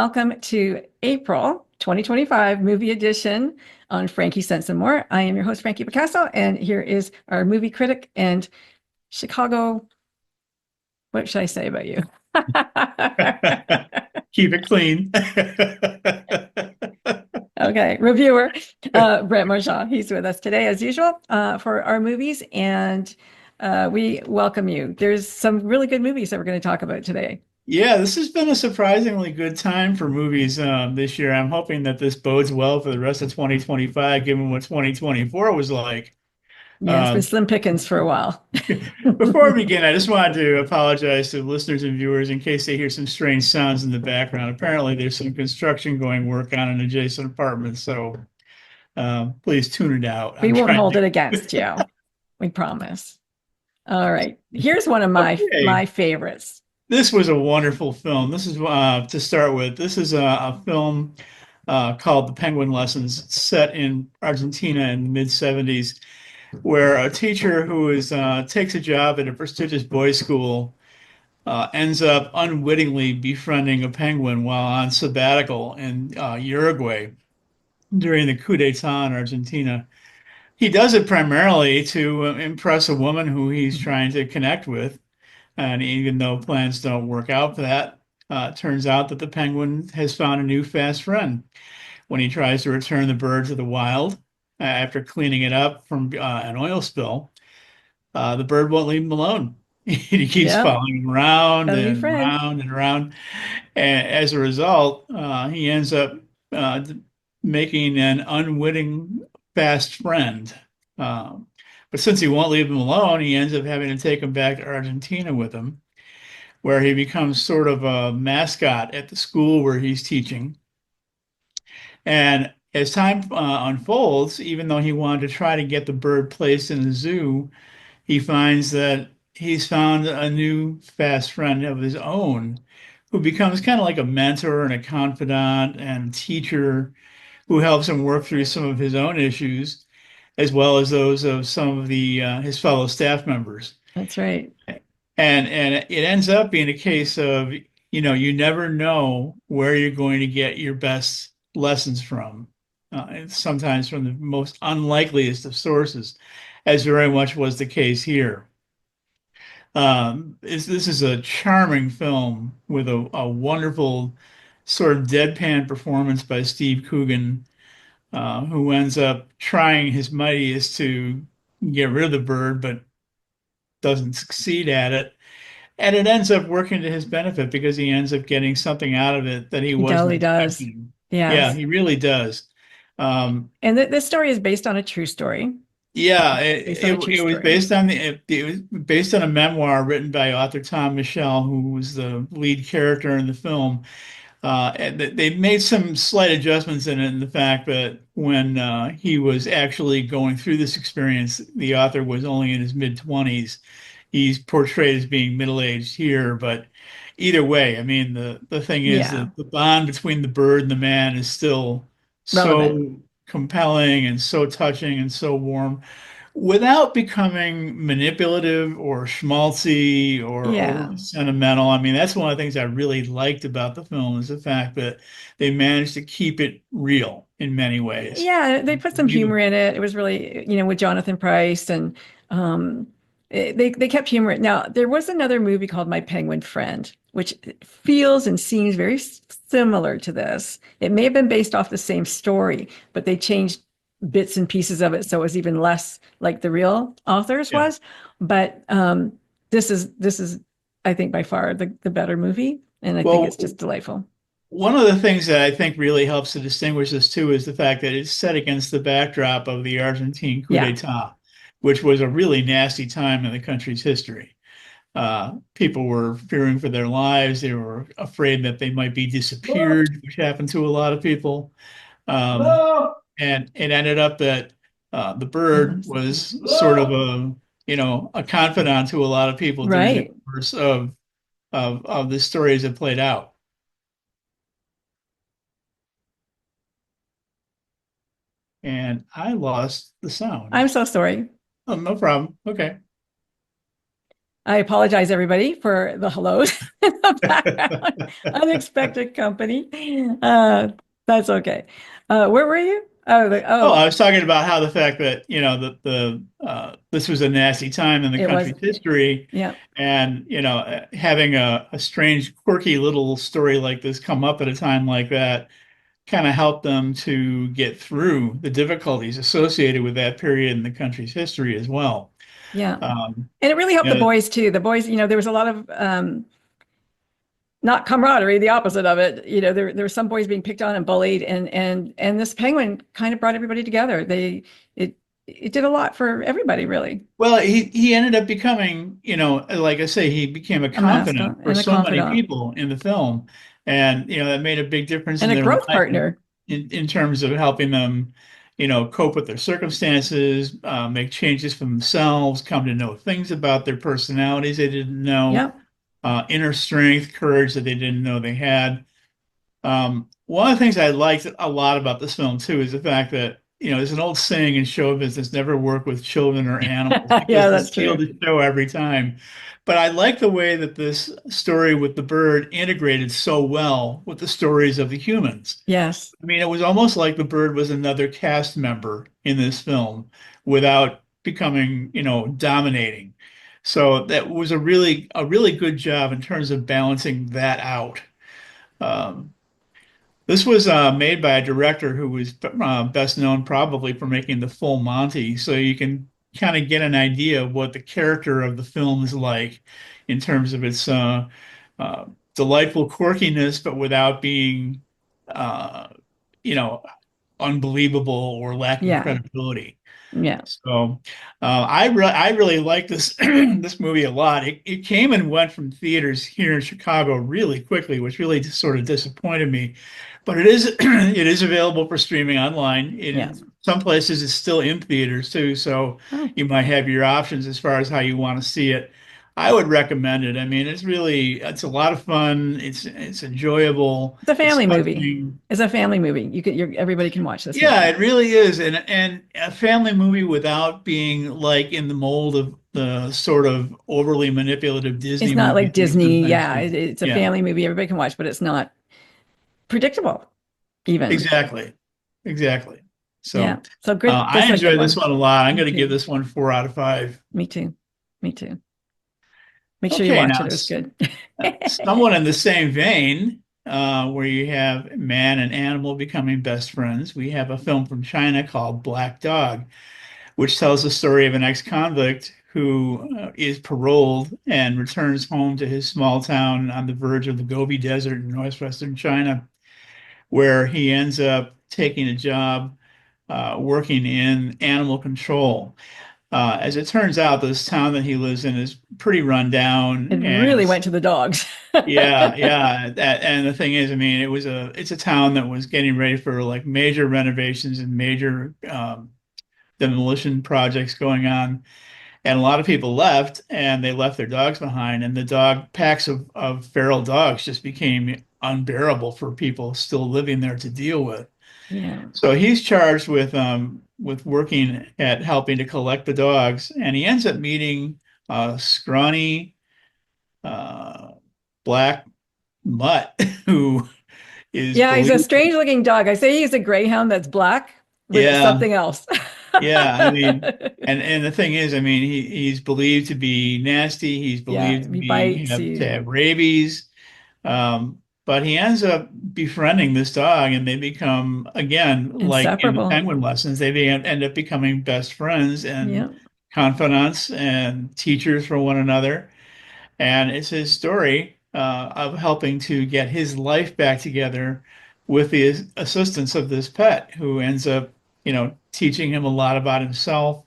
welcome to April 2025 movie edition on FrankieSense and More. I am your host, Frankie Picasso, and here is our movie critic and Chicago. What should I say about you? Keep it clean. Okay, reviewer, Brent Marchant. He's with us today, as usual, for our movies, and we welcome you. There's some really good movies that we're going to talk about today. Yeah, this has been a surprisingly good time for movies this year. I'm hoping that this bodes well for the rest of 2025, given what 2024 was like. Yeah, it's been Um, slim pickings for a while. Before we begin, I just wanted to apologize to listeners and viewers in case they hear some strange sounds in the background. Apparently, there's some construction going work on an adjacent apartment, so please tune it out. We I'm won't trying hold it to. against you. We promise. All right. Here's one of my Okay. favorites. This was a wonderful film. This is to start with. This is a film called The Penguin Lessons. It's set in Argentina in the mid 70s, where a teacher who takes a job at a prestigious boys' school ends up unwittingly befriending a penguin while on sabbatical in Uruguay during the coup d'etat in Argentina. He does it primarily to impress a woman who he's trying to connect with. And even though plans don't work out for that, it turns out that the penguin has found a new fast friend. When he tries to return the bird to the wild after cleaning it up from an oil spill, the bird won't leave him alone. He keeps Yep. following him around Got a new and friend. around and around. And as a result, he ends up uh, making an unwitting fast friend. Um, but since he won't leave him alone, he ends up having to take him back to Argentina with him, where he becomes sort of a mascot at the school where he's teaching. And as time unfolds, even though he wanted to try to get the bird placed in the zoo, he finds that he's found a new fast friend of his own who becomes kind of like a mentor and a confidant and teacher who helps him work through some of his own issues as well as those of some of the his fellow staff members. That's right. And it ends up being a case of, you never know where you're going to get your best lessons from. Sometimes from the most unlikeliest of sources, as very much was the case here. This is a charming film with a wonderful sort of deadpan performance by Steve Coogan, who ends up trying his mightiest to get rid of the bird, but doesn't succeed at it. And it ends up working to his benefit because he ends up getting something out of it that he He wasn't totally does. expecting. Yeah, Yes. he really does. Um, And this story is based on a true story. yeah, Based on a true it was story. based on it was based on a memoir written by author Tom Michel, who was the lead character in the film. And they made some slight adjustments in it, in the fact that when he was actually going through this experience, the author was only in his mid-20s. He's portrayed as being middle-aged here, but either way, I mean, the thing is Yeah. that the bond between the bird and the man is still Relevant. so compelling and so touching and so warm without becoming manipulative or schmaltzy or Yeah. overly sentimental. I mean, that's one of the things I really liked about the film is the fact that they managed to keep it real in many ways. Yeah, they put some humor Believable. in it. It was really, with Jonathan Pryce and um they kept humor. Now, there was another movie called My Penguin Friend, which feels and seems very similar to this. It may have been based off the same story, but they changed bits and pieces of it so it was even less like the real authors Yeah. was. But this is I think by far the better movie, and I think it's Well, just delightful. one of the things that I think really helps to distinguish this too is the fact that it's set against the backdrop of the Argentine coup Yeah, d'etat, which was a really nasty time in the country's history. People were fearing for their lives. They were afraid that they might be disappeared, which happened to a lot of people. Um, and it ended up that the bird was sort of a confidant to a lot of people during the right. course of the stories that played out. And I lost the sound. I'm so sorry. Oh, no problem. Okay. I apologize, everybody, for the hellos in the background. Unexpected company. That's okay. Where were you? Oh, Oh, I was talking about how the fact that, this was a nasty time in the it was. country's history, Yeah, and, having a strange, quirky little story like this come up at a time like that kind of helped them to get through the difficulties associated with that period in the country's history as well. yeah. Um, And it really helped you the know, boys too. The boys, there was a lot of not camaraderie, the opposite of it. There were some boys being picked on and bullied, and this penguin kind of brought everybody together. It did a lot for everybody, really. Well, he ended up becoming, like I say, he became a A mascot confidant for and a so many confidant people in the film, and that made a big difference and in a their growth life partner. in terms of helping them, cope with their circumstances, make changes for themselves, come to know things about their personalities they didn't know, Yeah, inner strength, courage that they didn't know they had. One of the things I liked a lot about this film too is the fact that, there's an old saying in show business, never work with children or animals yeah, because they that's steal true. the show every time. But I like the way that this story with the bird integrated so well with the stories of the humans. Yes. I mean, it was almost like the bird was another cast member in this film without becoming, dominating. So that was a really good job in terms of balancing that out. Um, this was made by a director who was best known probably for making The Full Monty, so you can kind of get an idea of what the character of the film is like in terms of its uh, delightful quirkiness, but without being, uh, you know, unbelievable or lacking Yeah. credibility. Yeah. So I really like this this movie a lot. It came and went from theaters here in Chicago really quickly, which really just sort of disappointed me. But it is it is available for streaming online. Yes. Some places it's still in theaters too, so Oh, you might have your options as far as how you want to see it. I would recommend it. I mean, it's a lot of fun. It's enjoyable. it's a It's family movie. touching. It's a family movie. Everybody can watch this Yeah, movie. it really is. And a family movie without being like in the mold of the sort of overly manipulative It's Disney not movies like we Disney. sometimes Yeah, see. it's a Yeah, family movie everybody can watch, but it's not predictable even. exactly. Exactly. Yeah. So So good. This I is a good enjoyed this one. one a lot. I'm Me going to give too. this one 4 out of 5. Me too. Me too. Make sure you Okay, watch now it. It was good. somewhat in the same vein, where you have man and animal becoming best friends, we have a film from China called Black Dog, which tells the story of an ex-convict who is paroled and returns home to his small town on the verge of the Gobi Desert in northwestern China, where he ends up taking a job working in animal control. As it turns out, this town that he lives in is pretty run It down, and really went to the dogs. yeah, yeah. And the thing is, I mean, it's a town that was getting ready for like major renovations and major demolition projects going on. And a lot of people left and they left their dogs behind. And the dog packs of feral dogs just became unbearable for people still living there to deal with. Yeah. So he's charged with working at helping to collect the dogs. And he ends up meeting a scrawny uh, black mutt who is Yeah, he's a believed, strange looking dog. I say he's a greyhound that's black with yeah, something else. yeah. I mean, and the thing is, I mean, he's believed to be nasty. He's Yeah, believed to he be bites have to you. have rabies. But he ends up befriending this dog, and they become again like in the Inseparable. penguin lessons. End up becoming best friends and Yeah. confidants and teachers for one another. And it's his story of helping to get his life back together with the assistance of this pet who ends up, teaching him a lot about himself,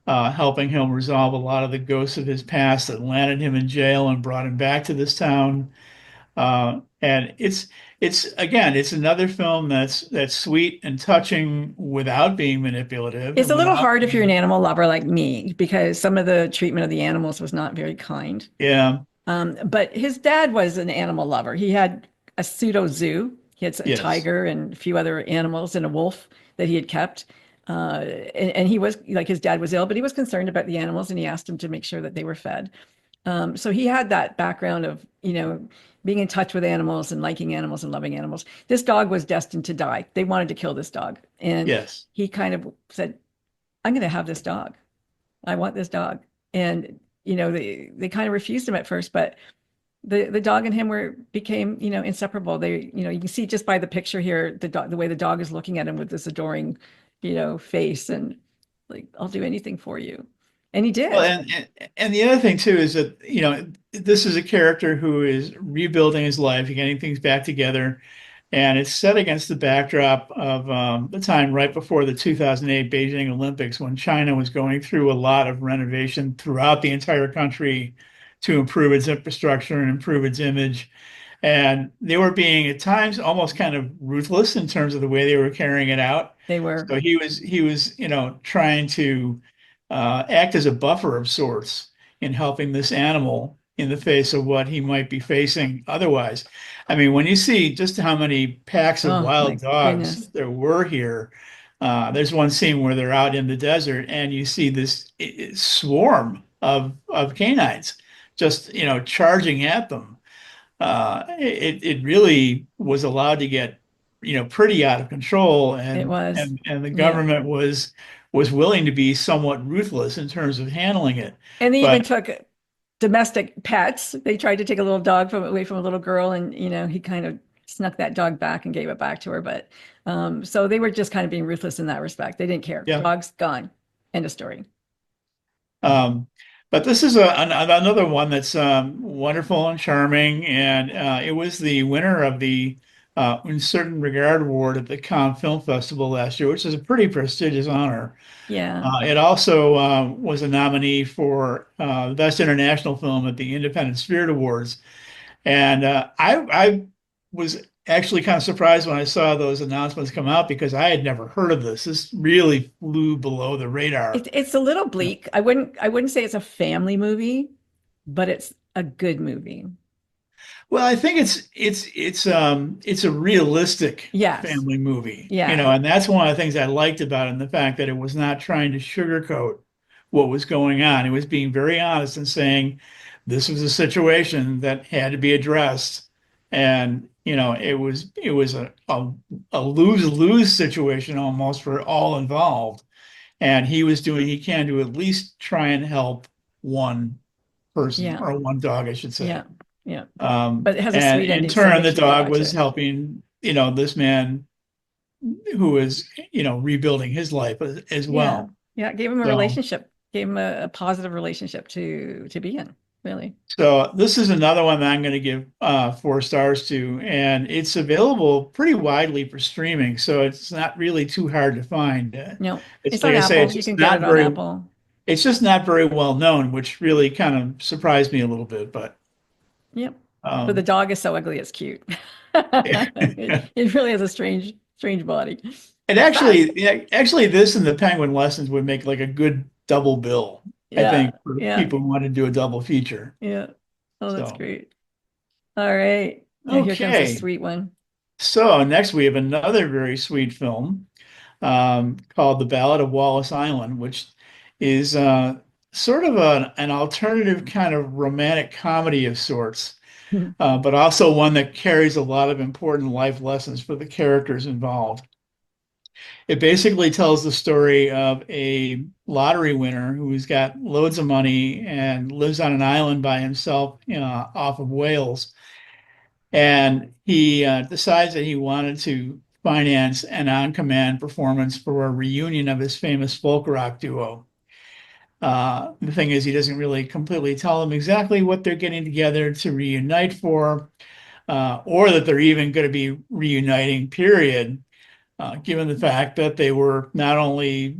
helping him resolve a lot of the ghosts of his past that landed him in jail and brought him back to this town. And it's another film that's sweet and touching without being manipulative It's and a little without hard if you're an being, animal lover like me because some of the treatment of the animals was not very kind. yeah, But his dad was an animal lover. He had a pseudo zoo. He had a yes. tiger and a few other animals and a wolf that he had kept. And he was like his dad was ill, but he was concerned about the animals and he asked him to make sure that they were fed. So he had that background of, being in touch with animals and liking animals and loving animals. This dog was destined to die. They wanted to kill this dog. And Yes. he kind of said, I'm going to have this dog. I want this dog. And, they kind of refused him at first, but the dog and him became, inseparable. They, you can see just by the picture here, the way the dog is looking at him with this adoring, face, and like, I'll do anything for you. And he Well, did. and the other thing too is that, this is a character who is rebuilding his life, getting things back together, and it's set against the backdrop of the time right before the 2008 Beijing Olympics, when China was going through a lot of renovation throughout the entire country to improve its infrastructure and improve its image. And they were being at times almost kind of ruthless in terms of the way they were carrying it out. They were. So he was, trying to act as a buffer of sorts in helping this animal in the face of what he might be facing otherwise. I mean, when you see just how many packs of Oh wild my dogs goodness. there were here, there's one scene where they're out in the desert and you see this swarm of canines just, charging at them. It really was allowed to get, pretty out of control, It and was. and the Yeah. government was willing to be somewhat ruthless in terms of handling it. And they even But took domestic pets. They tried to take a little dog away from a little girl, and he kind of snuck that dog back and gave it back to her. But so they were just kind of being ruthless in that respect. They didn't care. yeah, Dog's gone. End of story. um, but this is another one that's wonderful and charming, and it was the winner of the In Certain Regard Award at the Cannes Film Festival last year, which is a pretty prestigious honor. Yeah. It also was a nominee for Best International Film at the Independent Spirit Awards. And I was actually kind of surprised when I saw those announcements come out because I had never heard of this. This really flew below the radar. It's a little bleak. I wouldn't say it's a family movie, but it's a good movie. Well, I think it's a realistic Yes. family movie, Yeah. and that's one of the things I liked about it, and the fact that it was not trying to sugarcoat what was going on. It was being very honest and saying this was a situation that had to be addressed, and it was a lose-lose situation almost for all involved. And he was doing he can to at least try and help one person Yeah. or one dog, I should say. Yeah. Yeah. But it has a And sweet in ending, so turn, make the sure you go dog watch was it. helping, this man who was, rebuilding his life as Yeah. well. Yeah. Gave him a So, relationship, gave him a positive relationship to be in, really. so this is another one that I'm going to give 4 stars to, and it's available pretty widely for streaming, so it's not really too hard to find. No, It's it's like on I say, Apple. You can get it on Apple. it's just not very well known, which really kind of surprised me a little bit. But Yep. But the um, dog is so ugly, it's cute. It really has a strange body. And It's fast. actually, this and the Penguin Lessons would make like a good double bill, I Yeah. think, for Yeah. people who want to do a double feature. Yeah. Oh, that's So, great. All right. Now here comes a okay. sweet one. So next we have another very sweet film called The Ballad of Wallis Island, which is sort of an alternative kind of romantic comedy of sorts, but also one that carries a lot of important life lessons for the characters involved. It basically tells the story of a lottery winner who's got loads of money and lives on an island by himself, off of Wales. And he decides that he wanted to finance an on-command performance for a reunion of his famous folk rock duo. The thing is, he doesn't really completely tell them exactly what they're getting together to reunite for, or that they're even going to be reuniting, period, given the fact that they were not only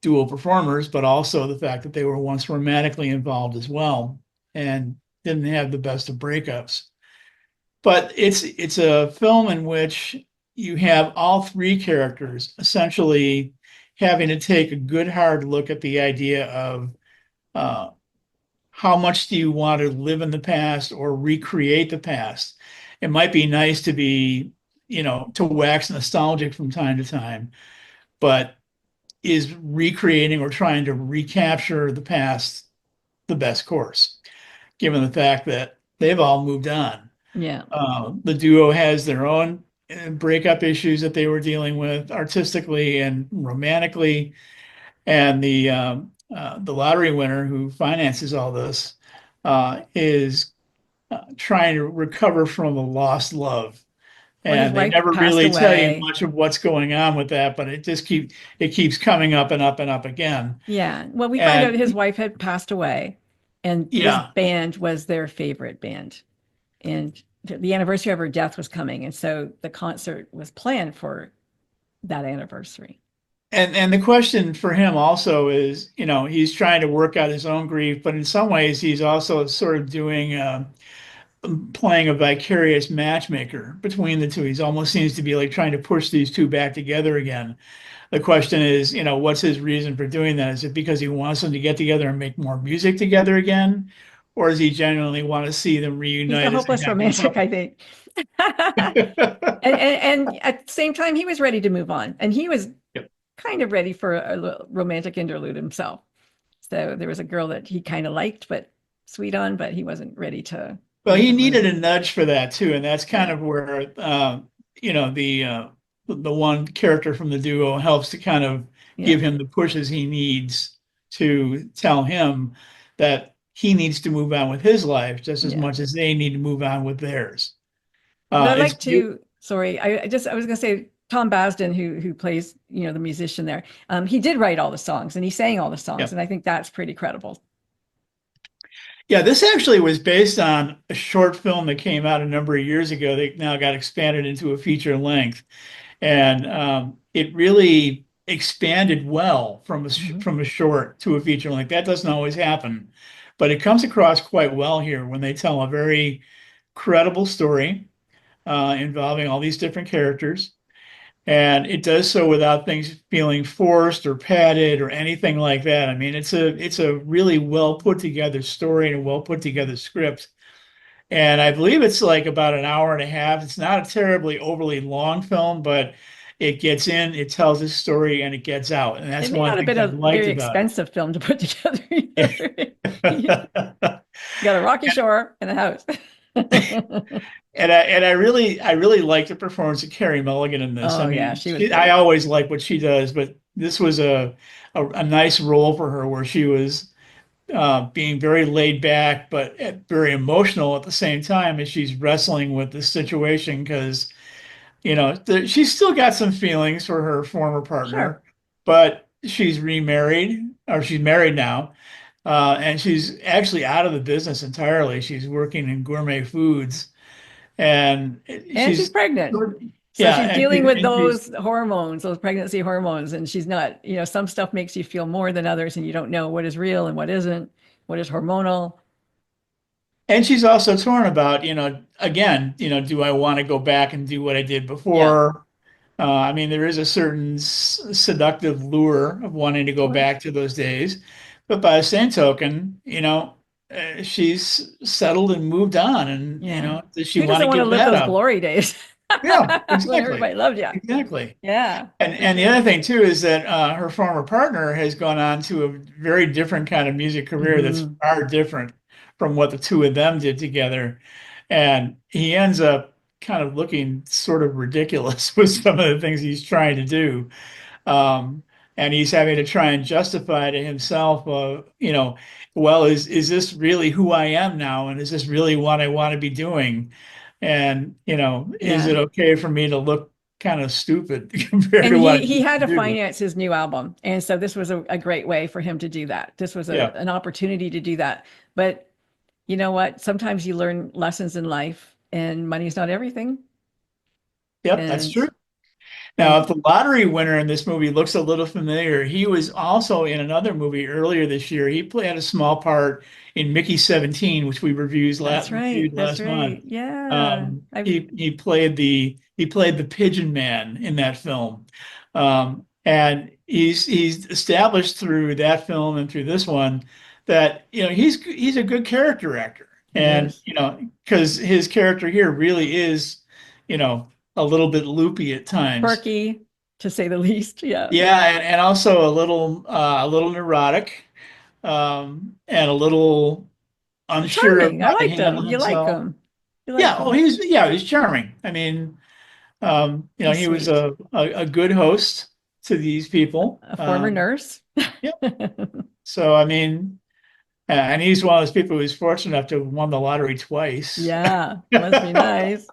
duo performers, but also the fact that they were once romantically involved as well and didn't have the best of breakups. But it's a film in which you have all three characters essentially having to take a good hard look at the idea of uh, how much do you want to live in the past or recreate the past? It might be nice to be, to wax nostalgic from time to time, but is recreating or trying to recapture the past the best course? given the fact that they've all moved on. Yeah. The duo has their own breakup issues that they were dealing with artistically and romantically, and the lottery winner who finances all this is trying to recover from a lost love. Well, his And they wife never passed really tell you away. much of what's going on with that, but it keeps coming up and up and up again. Yeah. Well, we find out And his wife had passed away, and this yeah, band was their favorite band. And the anniversary of her death was coming. And so the concert was planned for that anniversary. and the question for him also is, he's trying to work out his own grief, but in some ways he's also sort of doing playing a vicarious matchmaker between the two. He's almost seems to be like trying to push these two back together again. The question is, what's his reason for doing that? Is it because he wants them to get together and make more music together again? Or does he genuinely want to see them He's a reunite as a hopeless happy romantic, I couple? think. And at the same time, he was ready to move on. And he was Yep. kind of ready for a romantic interlude himself. So there was a girl that he kind of liked, but sweet on, but he wasn't ready to Well, make he the needed move. a nudge for that too, and that's kind Yeah. of where you know the one character from the duo helps to kind of Yeah. give him the pushes he needs to tell him that he needs to move on with his life just as Yeah. much as they need to move on with theirs. But I It's like to, sorry, I was gonna say Tom Basden, who plays, the musician there. He did write all the songs and he sang all the songs, yeah. and I think that's pretty credible. Yeah, this actually was based on a short film that came out a number of years ago. They now got expanded into a feature length, and it really expanded well from Mhm. from a short to a feature length. That doesn't always happen, but it comes across quite well here when they tell a very credible story involving all these different characters. And it does so without things feeling forced or padded or anything like that. I mean, it's a really well put together story and a well put together script. And I believe it's like about an hour and a half. It's not a terribly overly long film, but it gets in, it tells its story, and it gets out. And It that's may one of not the have things been I've a liked very about expensive film to put together either. You it. got a rocky shore and a house. And I really like the performance of Carey Mulligan in this. I Oh yeah, mean, she was I great. always like what she does, but this was a nice role for her where she was being very laid back, but very emotional at the same time as she's wrestling with the situation because she's still got some feelings for her former Sure. partner, but she's remarried or she's married now, and she's actually out of the business entirely. She's working in gourmet foods, and And she's she's pregnant. So yeah, she's and, dealing with and she's those hormones, those pregnancy hormones, and she's not, some stuff makes you feel more than others, and you don't know what is real and what isn't, what is hormonal. And she's also torn about, again, do I want to go back and do what I did Yeah, before? I mean, there is a certain seductive lure of wanting to of go course. back to those days. But by the same token, she's settled and moved on. And, Yeah. does she Who want doesn't to want to give live that those up? glory days Yeah, when exactly. everybody loved you? Exactly. Yeah, for And the sure. other thing too is that her former partner has gone on to a very different kind of music career that's Hmm. far different from what the two of them did together. And he ends up kind of looking sort of ridiculous with some of the things he's trying to do. Um, and he's having to try and justify to himself, well, is this really who I am now? And is this really what I want to be doing? And, is Yeah. it okay for me to look kind of stupid compared And to what I he used had to to do? finance his new album. And so this was a great way for him to do that. This was Yeah. an opportunity to do that. But you know what? Sometimes you learn lessons in life and money's not everything. Yep, that's And true. Now, if and the lottery winner in this movie looks a little familiar, he was also in another movie earlier this year. He played a small part in Mickey 17, which we that's right. reviewed That's last month. right. Yeah. I've He played the Pigeon Man in that film, and he's established through that film and through this one that he's a good character actor, he and is because his character here really is you know a little bit loopy at times. quirky to say the least. Yeah. Yeah, and also a little neurotic, and a little. unsure of Charming. I how to liked handle him. You like himself. him. You Yeah, liked oh, him. he's charming. I mean, He's he was sweet. a good host to these people. A former nurse. Yeah. So I mean, and he's one of those people who's fortunate enough to have won the lottery twice. Yeah, must be nice.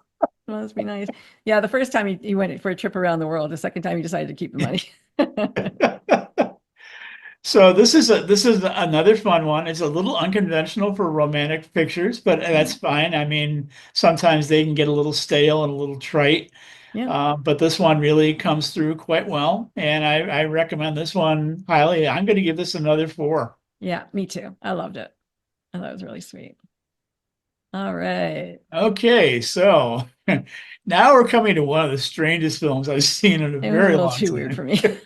Must be nice. Yeah, the first time he went for a trip around the world. The second time he decided to keep the money. So this is another fun one. It's a little unconventional for romantic pictures, but Yeah, that's fine. I mean, sometimes they can get a little stale and a little trite. yeah, But this one really comes through quite well, and I recommend this one highly. I'm going to give this another 4. yeah, me too. I loved it. I thought it was really sweet. All right. Okay, so now we're coming to one of the strangest films I've seen in a It was a very little long too weird for time.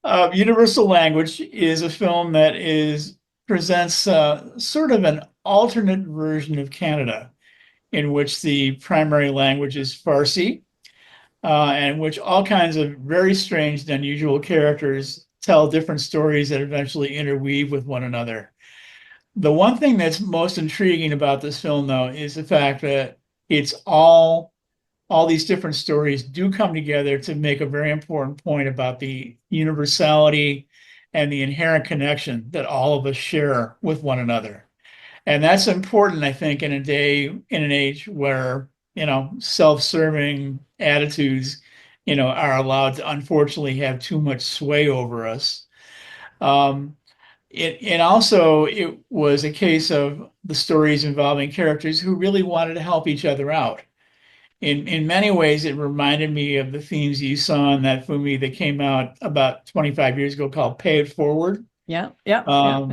me. Universal Language is a film that is presents sort of an alternate version of Canada, in which the primary language is Farsi, and in which all kinds of very strange and unusual characters tell different stories that eventually interweave with one another. The one thing that's most intriguing about this film, though, is the fact that it's all these different stories do come together to make a very important point about the universality and the inherent connection that all of us share with one another. And that's important, I think, in an age where, self-serving attitudes, are allowed to unfortunately have too much sway over us. Um, and also it was a case of the stories involving characters who really wanted to help each other out. In many ways, it reminded me of the themes you saw in that movie that came out about 25 years ago called Pay It Forward. Yeah, yeah, yeah, Um,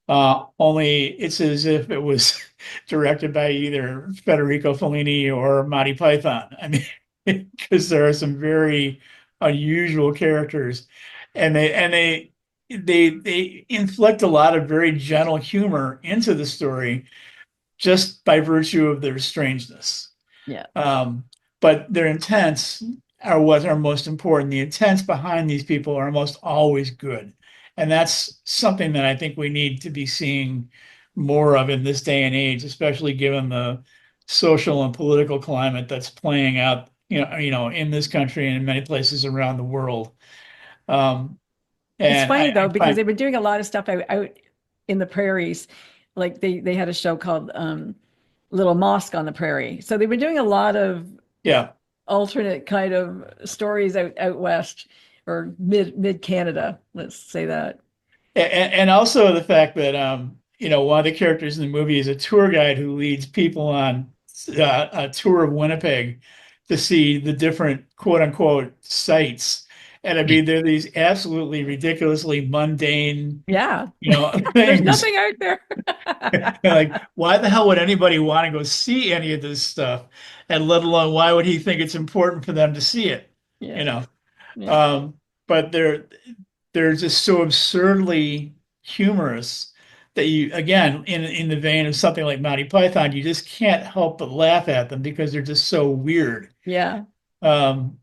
yeah. Only it's as if it was directed by either Federico Fellini or Monty Python. I mean, because there are some very unusual characters, and they inflict a lot of very gentle humor into the story just by virtue of their strangeness. Yeah. Um, but their intents are what are most important. The intents behind these people are almost always good. And that's something that I think we need to be seeing more of in this day and age, especially given the social and political climate that's playing out, in this country and in many places around the world. Um, It's and funny though, I because find, they've been doing a lot of stuff out in the prairies. Like they had a show called Little Mosque on the Prairie. So they've been doing a lot of yeah, alternate kind of stories out west or mid Canada. Let's say that. and also the fact that one of the characters in the movie is a tour guide who leads people on a tour of Winnipeg to see the different quote unquote sites. And I mean, they're these absolutely ridiculously mundane, Yeah. There's things. nothing out there. Like, why the hell would anybody want to go see any of this stuff? And let alone, why would he think it's important for them to see it? You Yeah. know? Yeah. Um, but they're just so absurdly humorous that you, again, in the vein of something like Monty Python, you just can't help but laugh at them because they're just so weird. Yeah. Um,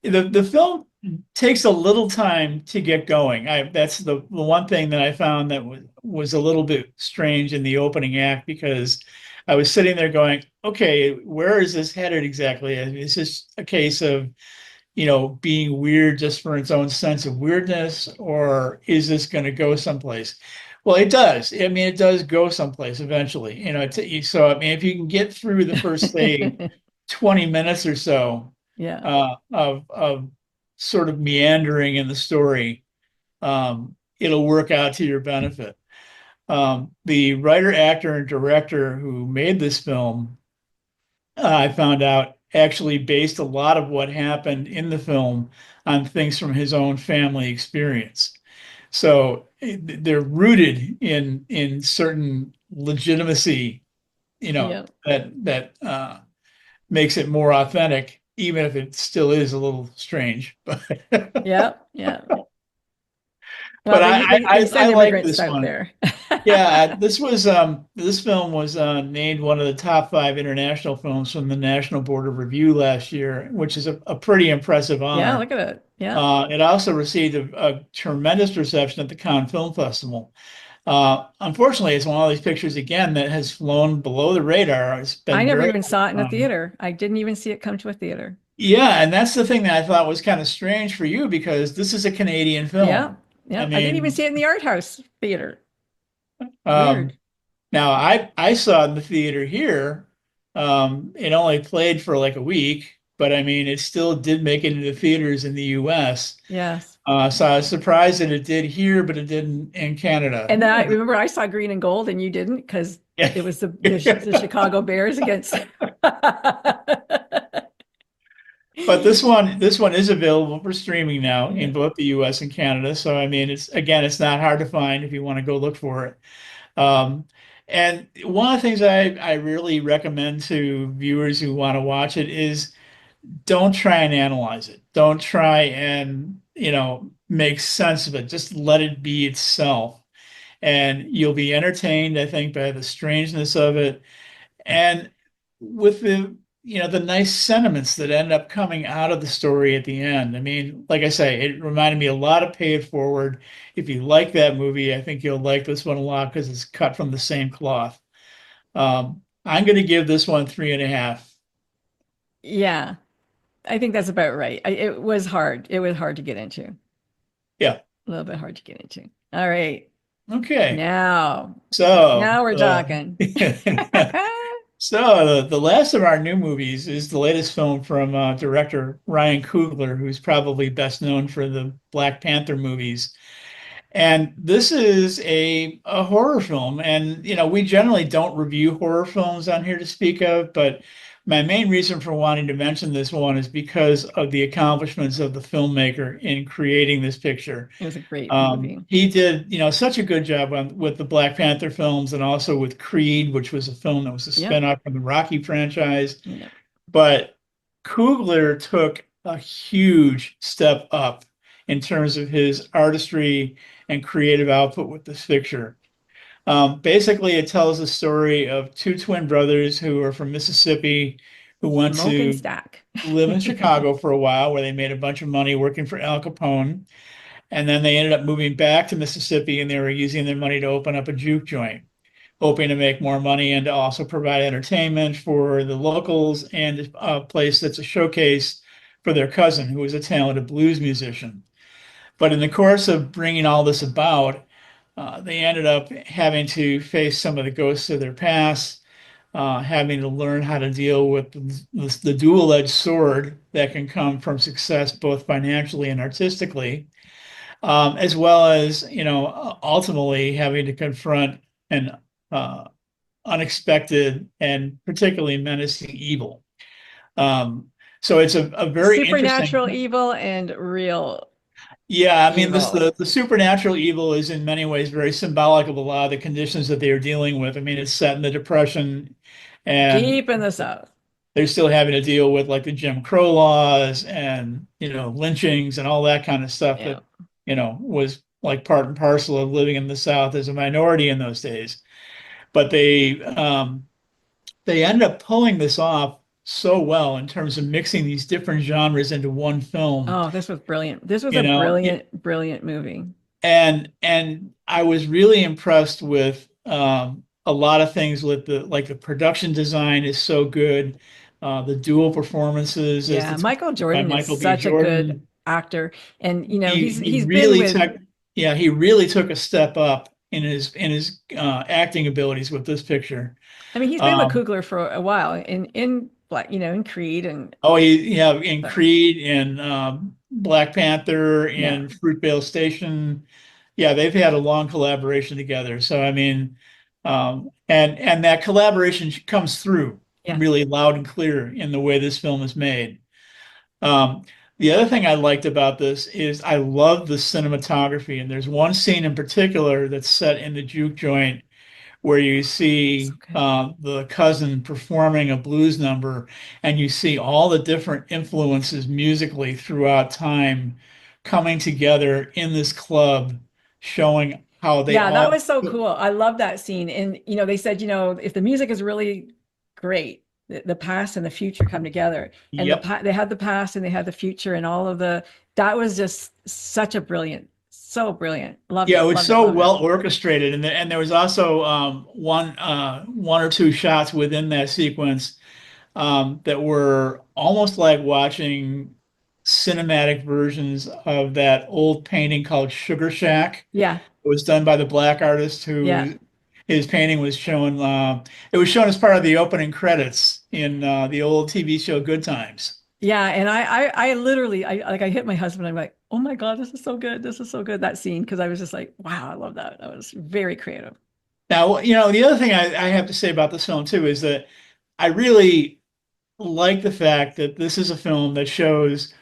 the film takes a little time to get going. That's the one thing that I found that was a little bit strange in the opening act, because I was sitting there going, okay, where is this headed exactly? Is this a case of being weird just for its own sense of weirdness, or is this going to go someplace? Well, it does. I mean, it does go someplace eventually. So I mean, if you can get through the first, say, 20 minutes or so Yeah. of sort of meandering in the story, it'll work out to your benefit. The writer, actor, and director who made this film, I found out, actually based a lot of what happened in the film on things from his own family experience. So they're rooted in certain legitimacy, Yeah. that makes it more authentic, even if it still is a little strange. Yeah. Yeah. Well, But they I send like immigrants this out one. there. Yeah, this film was named one of the top 5 international films from the National Board of Review last year, which is a pretty impressive Yeah, honor. look at it. Yeah. It also received a tremendous reception at the Cannes Film Festival. Unfortunately, it's one of these pictures again that has flown below the radar. It's I been never very even saw it in a um, theater. I didn't even see it come to a theater. yeah, and that's the thing that I thought was kind of strange for you because this is a Canadian Yeah. film. I Yeah. I didn't even mean, see it in the art house theater. um, Weird. now I saw it in the theater here. It only played for like a week, but I mean, it still did make it into theaters in the U.S. Yes. So I was surprised that it did here, but it didn't in Canada. And then I remember I saw green and gold and you didn't because Yeah. it was the Chicago Bears against. But this one is available for streaming now Yeah. in both the US and Canada. So I mean, it's not hard to find if you want to go look for it. Um, and one of the things I really recommend to viewers who want to watch it is don't try and analyze it. Don't try and, make sense of it. Just let it be itself. And you'll be entertained, I think, by the strangeness of it and with the nice sentiments that end up coming out of the story at the end. I mean, like I say, it reminded me a lot of Pay It Forward. If you like that movie, I think you'll like this one a lot because it's cut from the same cloth. I'm going to give this one 3.5. Yeah. I think that's about right. It was hard. It was hard to get into. Yeah. A little bit hard to get into. All right. Okay. Now, So, now we're talking. so the last of our new movies is the latest film from director Ryan Coogler, who's probably best known for the Black Panther movies. And this is a horror film. And, we generally don't review horror films on here to speak of, but my main reason for wanting to mention this one is because of the accomplishments of the filmmaker in creating this picture. It was a great movie. He did, such a good job with the Black Panther films and also with Creed, which was a film that was a Yep. spin-off from the Rocky franchise. Yep. But Coogler took a huge step up in terms of his artistry and creative output with this picture. Basically, it tells the story of two twin brothers who are from Mississippi who went Smoke and to stack. live in Chicago for a while, where they made a bunch of money working for Al Capone. And then they ended up moving back to Mississippi and they were using their money to open up a juke joint, hoping to make more money and to also provide entertainment for the locals and a place that's a showcase for their cousin, who was a talented blues musician. But in the course of bringing all this about, they ended up having to face some of the ghosts of their past, having to learn how to deal with the dual-edged sword that can come from success, both financially and artistically, as well as, ultimately having to confront an unexpected and particularly menacing evil. Um, so it's a very Supernatural interesting. evil and real Yeah, I mean, this evil. the supernatural evil is in many ways very symbolic of a lot of the conditions that they are dealing with. I mean, it's set in the Depression, and Deep in the South. they're still having to deal with like the Jim Crow laws and lynchings and all that kind of stuff Yeah. that was like part and parcel of living in the South as a minority in those days. But they end up pulling this off so well in terms of mixing these different genres into one film. Oh, this was brilliant. This was You a know, brilliant, brilliant movie. and I was really impressed with a lot of things with the production design is so good. The dual performances as Yeah, the Michael by Jordan is Michael B. such a good Jordan. actor. And He he's been really with took yeah, he really took a step up in his acting abilities with this picture. I mean, he's been with Um, Coogler for a while in Black, in Creed and oh, in so Creed and Black Panther yeah. and Fruitvale Station. Yeah, they've had a long collaboration together. So I mean, and that collaboration comes through Yeah. really loud and clear in the way this film is made. Um, the other thing I liked about this is I love the cinematography, and there's one scene in particular that's set in the juke joint where you So see good. the cousin performing a blues number, and you see all the different influences musically throughout time coming together in this club, showing how they Yeah, that all. was so cool. I love that scene. And they said, if the music is really great, the past and the future come together. And Yep. they had the past and they had the future and all of that was just such a brilliant so brilliant. Loved Yeah, it it, was loved it, so loved it. well orchestrated, and there was also one or two shots within that sequence that were almost like watching cinematic versions of that old painting called Sugar Shack. Yeah, It was done by the black artist yeah, who his painting was shown. It was shown as part of the opening credits in the old TV show Good Times. yeah. And I literally, I hit my husband. I'm like, oh my God, this is so good. This is so good. That scene, because I was just like, wow, I love that. That was very creative. Now, the other thing I have to say about this film too is that I really like the fact that this is a film that shows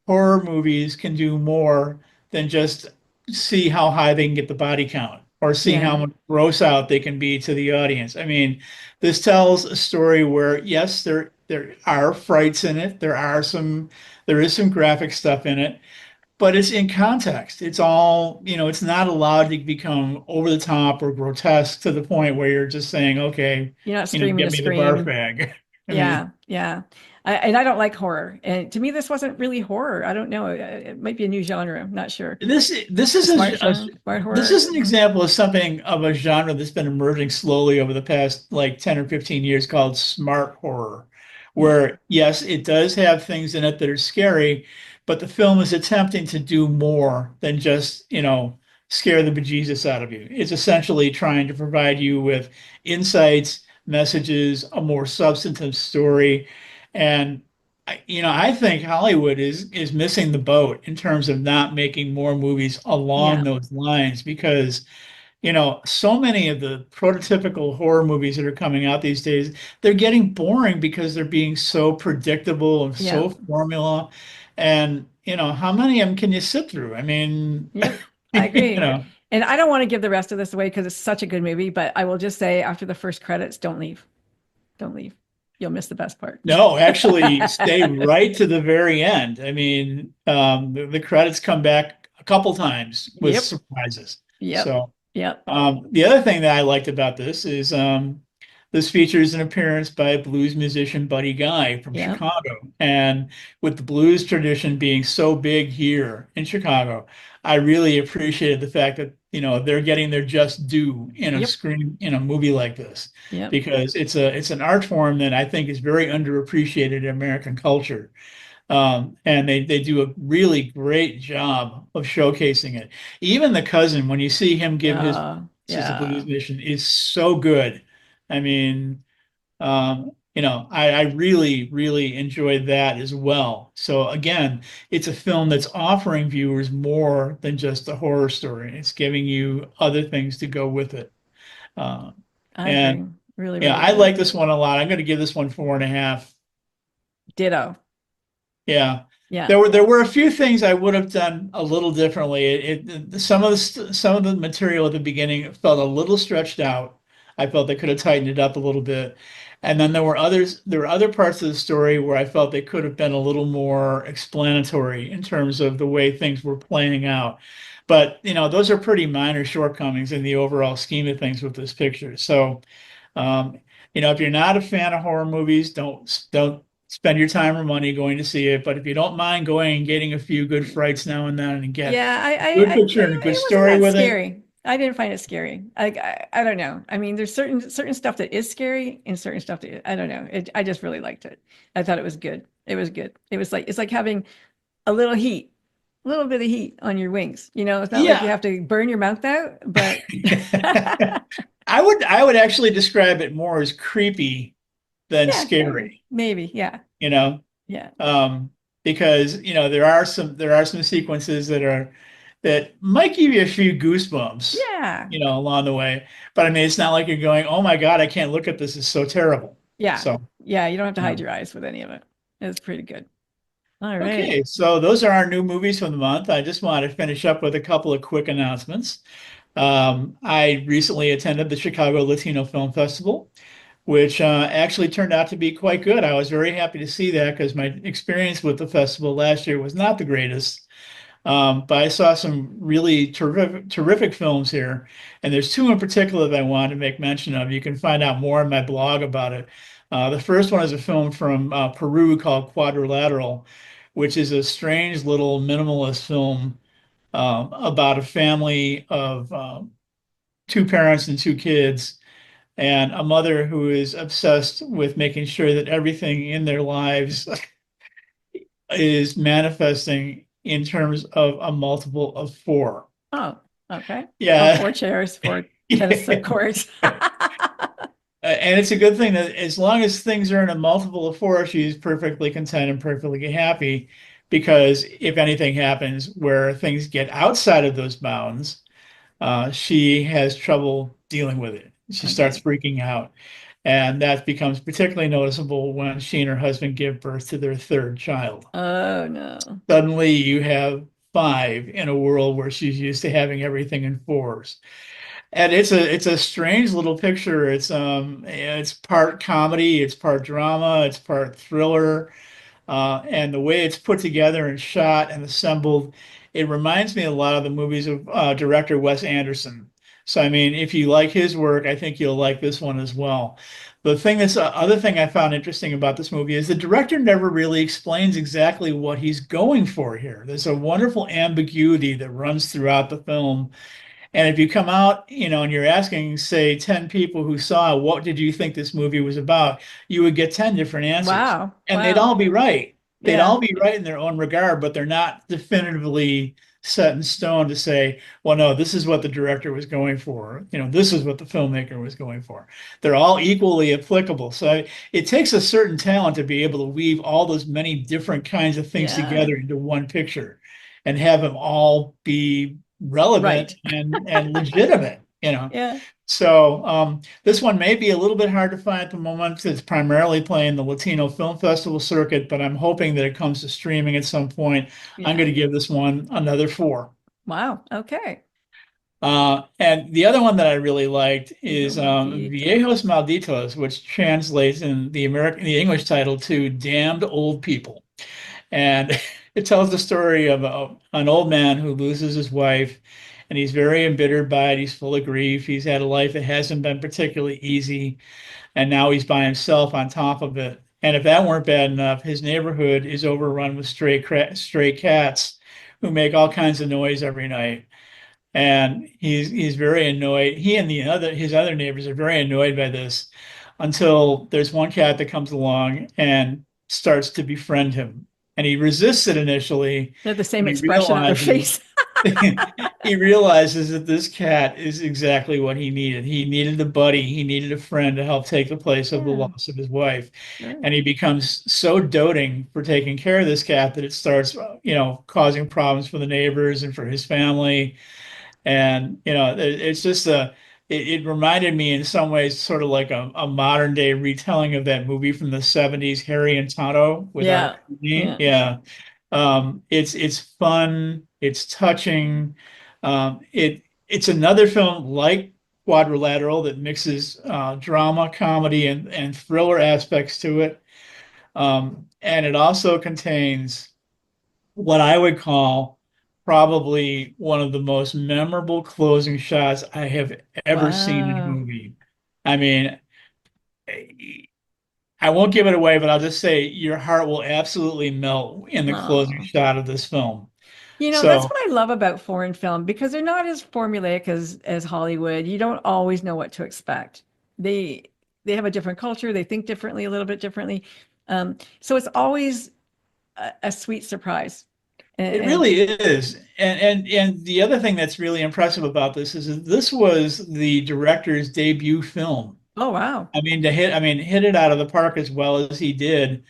horror movies can do more than just see how high they can get the body count or see how Yeah, much gross out they can be to the audience. I mean, this tells a story where yes, there are frights in it. There is some graphic stuff in it, but it's in context. It's all, it's not allowed to become over the top or grotesque to the point where you're just saying, okay, you're not screaming get to me the barf scream. bag. I mean, Yeah, yeah. And I don't like horror. And to me, this wasn't really horror. I don't know. It might be a new genre. I'm not sure. this A is smart genre, smart this horror. is an example of something of a genre that's been emerging slowly over the past like 10 or 15 years called smart horror, Yeah, where yes, it does have things in it that are scary, but the film is attempting to do more than just, scare the bejesus out of you. It's essentially trying to provide you with insights, messages, a more substantive story, and I think Hollywood is missing the boat in terms of not making more movies along yeah, those lines because, so many of the prototypical horror movies that are coming out these days, they're getting boring because they're being so predictable and yeah, so formula. And, how many of them can you sit through? I mean, yep. I you agree. know, And I don't want to give the rest of this away because it's such a good movie, but I will just say after the first credits, don't leave. Don't leave. You'll miss the best part. no, actually stay right to the very end. I mean, the credits come back a couple times with Yep, surprises. yep, So, yep, the other thing that I liked about this is this features an appearance by blues musician Buddy Guy from yep, Chicago. And with the blues tradition being so big here in Chicago, I really appreciated the fact that, they're getting their just due yep, in a movie like this, yep. because it's an art form that I think is very underappreciated in American culture. And they do a really great job of showcasing it. Even the cousin, when you see him give his as a blues Yeah. musician, is so good. I mean, I really, really enjoyed that as well. So again, it's a film that's offering viewers more than just a horror story. It's giving you other things to go with it. Uh, I and agree. Really, yeah, really I good. like this one a lot. I'm going to give this one 4.5. Ditto. Yeah. Yeah. There were a few things I would have done a little differently. Some of the material at the beginning felt a little stretched out. I felt they could have tightened it up a little bit. And then there were other parts of the story where I felt they could have been a little more explanatory in terms of the way things were playing out. But, those are pretty minor shortcomings in the overall scheme of things with this picture. So, um, if you're not a fan of horror movies, don't spend your time or money going to see it. But if you don't mind going and getting a few good frights now and then and get Yeah, a good picture and a good it wasn't story that with it. scary. I didn't find it scary. I don't know. I mean, there's certain stuff that is scary and certain stuff that I don't know. I just really liked it. I thought it was good. It was good. It was like it's like having a little heat, a little bit of heat on your wings. It's not like you Yeah. have to burn your mouth out, but I would actually describe it more as creepy than yeah, maybe, scary, maybe, yeah, you know, yeah, um, because there are some sequences that might give you a few goosebumps, yeah, along the way. But I mean, it's not like you're going, "Oh my God, I can't look at this. It's so terrible." yeah, So, yeah. You don't have to hide no. your eyes with any of it. It's pretty good. All right. Okay, so those are our new movies for the month. I just want to finish up with a couple of quick announcements. I recently attended the Chicago Latino Film Festival, which actually turned out to be quite good. I was very happy to see that because my experience with the festival last year was not the greatest. But I saw some really terrific films here, and there's two in particular that I wanted to make mention of. You can find out more on my blog about it. The first one is a film from Peru called Quadrilateral, which is a strange little minimalist film about a family of two parents and two kids, and a mother who is obsessed with making sure that everything in their lives is manifesting in terms of a multiple of four. Oh, okay. Oh, Yeah. four chairs, four tennis Yeah. courts. And it's a good thing that as long as things are in a multiple of four, she's perfectly content and perfectly happy. Because if anything happens where things get outside of those bounds, she has trouble dealing with it. She starts Okay. freaking out. And that becomes particularly noticeable when she and her husband give birth to their third child. Oh no. Suddenly you have five in a world where she's used to having everything in fours. And it's a strange little picture. It's part comedy, it's part drama, it's part thriller. And the way it's put together and shot and assembled, it reminds me a lot of the movies of director Wes Anderson. So, I mean, if you like his work, I think you'll like this one as well. Other thing I found interesting about this movie is the director never really explains exactly what he's going for here. There's a wonderful ambiguity that runs throughout the film, and if you come out, and you're asking, say, 10 people who saw it, what did you think this movie was about? You would get 10 different answers. Wow. And they'd Wow. all be right. They'd Yeah. all be right in their own regard, but they're not definitively set in stone to say, well, no, this is what the director was going for. This is what the filmmaker was going for. They're all equally applicable. So it takes a certain talent to be able to weave all those many different kinds of things Yeah. together into one picture and have them all be relevant Right. and legitimate, Yeah. So this one may be a little bit hard to find at the moment. It's primarily playing the Latino Film Festival circuit, but I'm hoping that it comes to streaming at some point. I'm going Yeah. to give this one another four. Wow. Okay. And the other one that I really liked Diego is Maldito. Viejos Malditos, which translates in the English title to Damned Old People. And it tells the story of an old man who loses his wife, and he's very embittered by it. He's full of grief. He's had a life that hasn't been particularly easy, and now he's by himself on top of it. And if that weren't bad enough, his neighborhood is overrun with stray cats who make all kinds of noise every night. And he's very annoyed. He and his other neighbors are very annoyed by this until there's one cat that comes along and starts to befriend him. And he resists it initially, They have the same but he expression on their realizes face. he realizes that this cat is exactly what he needed. He needed a buddy, he needed a friend to help take the place of the Yeah. loss of his wife. Sure. And he becomes so doting for taking care of this cat that it starts, causing problems for the neighbors and for his family. And it's just it reminded me in some ways sort of like a modern day retelling of that movie from the 70s, Harry and Tonto, without Yeah. Courtney. Yeah. Yeah. It's fun, it's touching. It's another film like Quadrilateral that mixes drama, comedy, and thriller aspects to it. And it also contains what I would call probably one of the most memorable closing shots I have ever seen in a Wow. movie. I mean, I won't give it away, but I'll just say your heart will absolutely melt in the closing Oh. shot of this film. That's So what I love about foreign film because they're not as formulaic as Hollywood. You don't always know what to expect. They they have a different culture. They think differently, a little bit differently. So it's always a sweet surprise. it And really is. And the other thing that's really impressive about this is that this was the director's debut film. oh wow, I mean, hit it out of the park as well as he did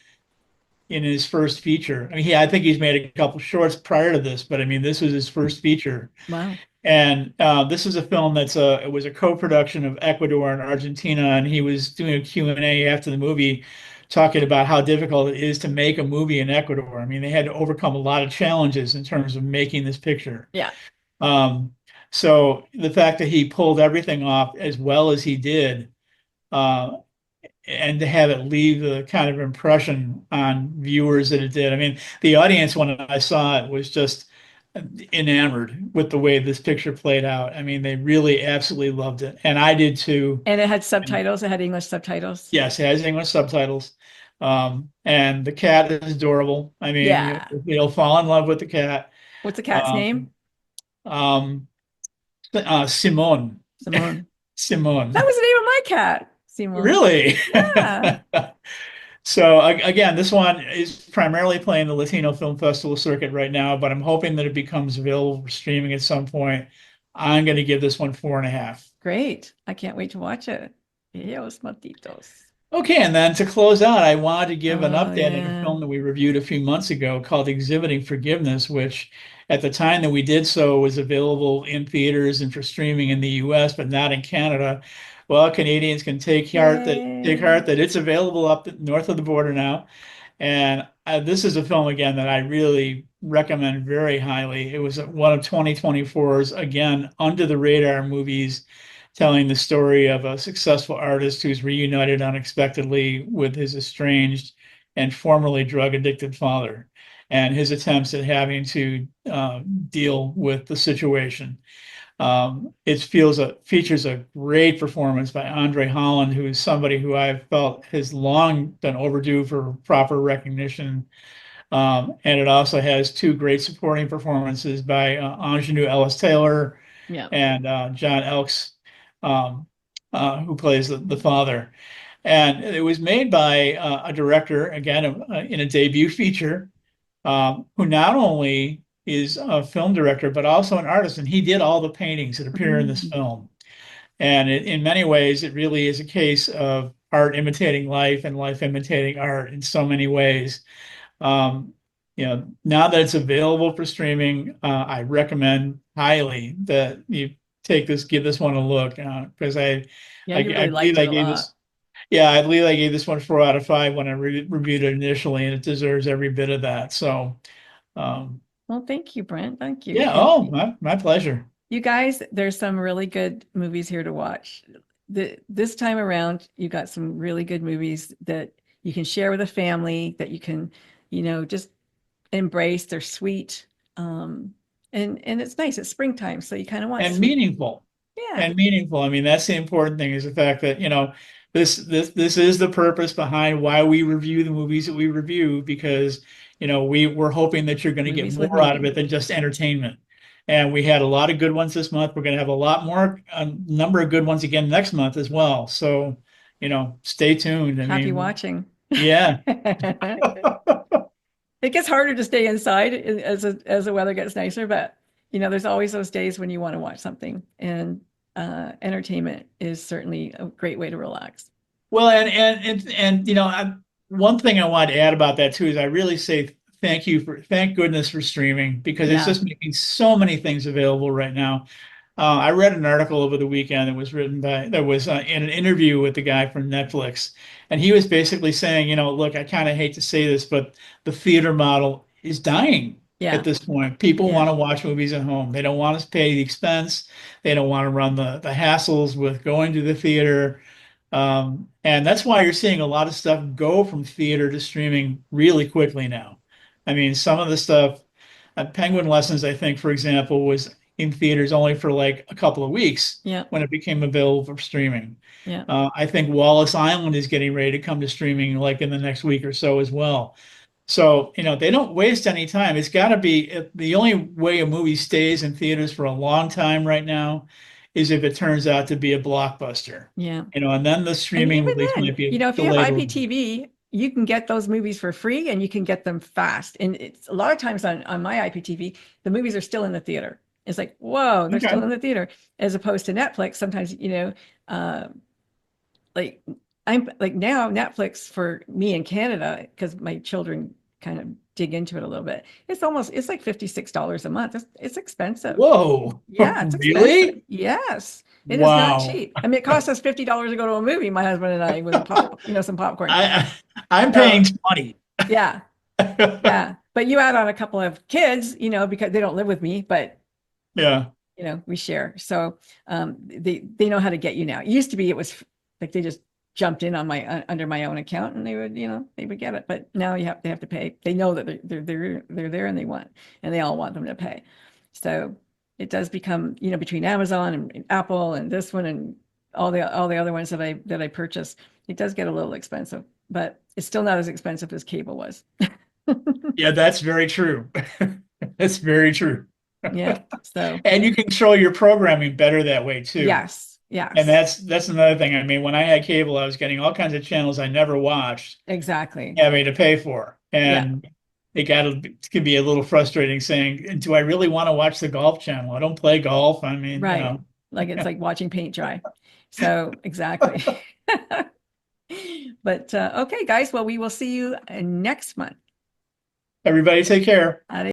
in his first feature. I mean, I think he's made a couple shorts prior to this, but I mean, this was his first feature. wow, And this is a film it was a co-production of Ecuador and Argentina, and he was doing a Q&A after the movie, talking about how difficult it is to make a movie in Ecuador. I mean, they had to overcome a lot of challenges in terms of making this picture. yeah. Um, so the fact that he pulled everything off as well as he did, uh, and to have it leave the kind of impression on viewers that it did. I mean, the audience when I saw it was just enamored with the way this picture played out. I mean, they really absolutely loved it, and I did too. And it had And subtitles. It had English subtitles. yes, it has English subtitles. And the cat is adorable. I mean, Yeah. you'll fall in love with the cat. What's the cat's Um, name? Simone. Simone. That Simone. was the name of my cat, Simone. Really? Yeah. So again, this one is primarily playing the Latino Film Festival circuit right now, but I'm hoping that it becomes available for streaming at some point. I'm going to give this one 4.5. Great. I can't wait to watch it. Dios matitos. Okay, and then to close out, I wanted to give an Oh, update on a yeah. film that we reviewed a few months ago called Exhibiting Forgiveness, which at the time that we did so was available in theaters and for streaming in the US, but not in Canada. Well, Canadians can take Yay. heart that it's available north of the border now. And this is a film again that I really recommend very highly. It was one of 2024's again under the radar movies telling the story of a successful artist who's reunited unexpectedly with his estranged and formerly drug addicted father and his attempts at having to deal with the situation. Features a great performance by Andre Holland, who is somebody who I've felt has long been overdue for proper recognition. And it also has two great supporting performances by Ingenue Ellis Taylor Yeah. and John Elks, um, who plays the father. And it was made by a director, again, in a debut feature, who not only is a film director, but also an artist. And he did all the paintings that appear in this Mm. film. And in many ways, it really is a case of art imitating life and life imitating art in so many ways. Um, now that it's available for streaming, I recommend highly that you give this one a look, because Yeah, you I really believe liked I it a gave lot. this, yeah, I believe I gave this one 4 out of 5 when I reviewed it initially, and it deserves every bit of that. So, um, Well, thank you, Brent. Thank you. yeah, And oh, my pleasure. you guys, there's some really good movies here to watch. This time around, you got some really good movies that you can share with a family, that you can, just embrace. They're sweet. And it's nice. It's springtime, so you kind of want And sweet. meaningful Yeah, and meaningful. I mean, that's the important thing is the fact that, this is the purpose behind why we review the movies that we review, because, we're hoping that you're going to get movies with more out of meaning. it than just entertainment. And we had a lot of good ones this month. We're going to have a lot more, a number of good ones again next month as well. So, stay tuned. I Happy mean, watching. yeah. It gets harder to stay inside as the weather gets nicer, but there's always those days when you want to watch something, and entertainment is certainly a great way to relax. Well, one thing I want to add about that too is I really say thank goodness for streaming, because it's Yeah, just making so many things available right now. I read an article over the weekend that was in an interview with the guy from Netflix, and he was basically saying, look, I kind of hate to say this, but the theater model is dying at yeah, this point. People yeah, want to watch movies at home. They don't want to pay the expense. They don't want to run the hassles with going to the theater. And that's why you're seeing a lot of stuff go from theater to streaming really quickly now. I mean, some of the stuff, Penguin Lessons, I think, for example, was in theaters only for like a couple of weeks yeah, when it became available for streaming. yeah, I think Wallis Island is getting ready to come to streaming like in the next week or so as well. So, they don't waste any time. It's got to be the only way a movie stays in theaters for a long time right now is if it turns out to be a blockbuster. yeah. And then the And streaming even release then, might be if you have delayed a little. IPTV, you can get those movies for free, and you can get them fast. And it's a lot of times on my IPTV, the movies are still in the theater. It's like, whoa, they're still Okay. in the theater, as opposed to Netflix. Sometimes, uh, like I'm like now Netflix for me in Canada, because my children kind of dig into it a little bit. It's like $56 a month. It's expensive. Whoa. Yeah, it's expensive. Really? Yes, it is not Wow. cheap. I mean, it costs us $50 to go to a movie, my husband and I, with a pop, some popcorn. I'm paying So 20. yeah, yeah. But you add on a couple of kids, because they don't live with me, but Yeah. we share. So they know how to get you now. It used to be it was like they just jumped in on my under my own account, and they would get it. But now they have to pay. They know that they're there, and they all want them to pay. So it does become, between Amazon and Apple and this one and all the other ones that I purchased, it does get a little expensive, but it's still not as expensive as cable was. Yeah, that's very true. That's very true. Yeah. So And you control your programming better that way too. yes, And yes, that's another thing. I mean, when I had cable, I was getting all kinds of channels I never watched, exactly. having to pay for. Yeah, And it can be a little frustrating saying, do I really want to watch the golf channel? I don't play golf. I mean, right. Like it's like watching paint dry. So exactly. But okay, guys. Well, we will see you next month. everybody take care.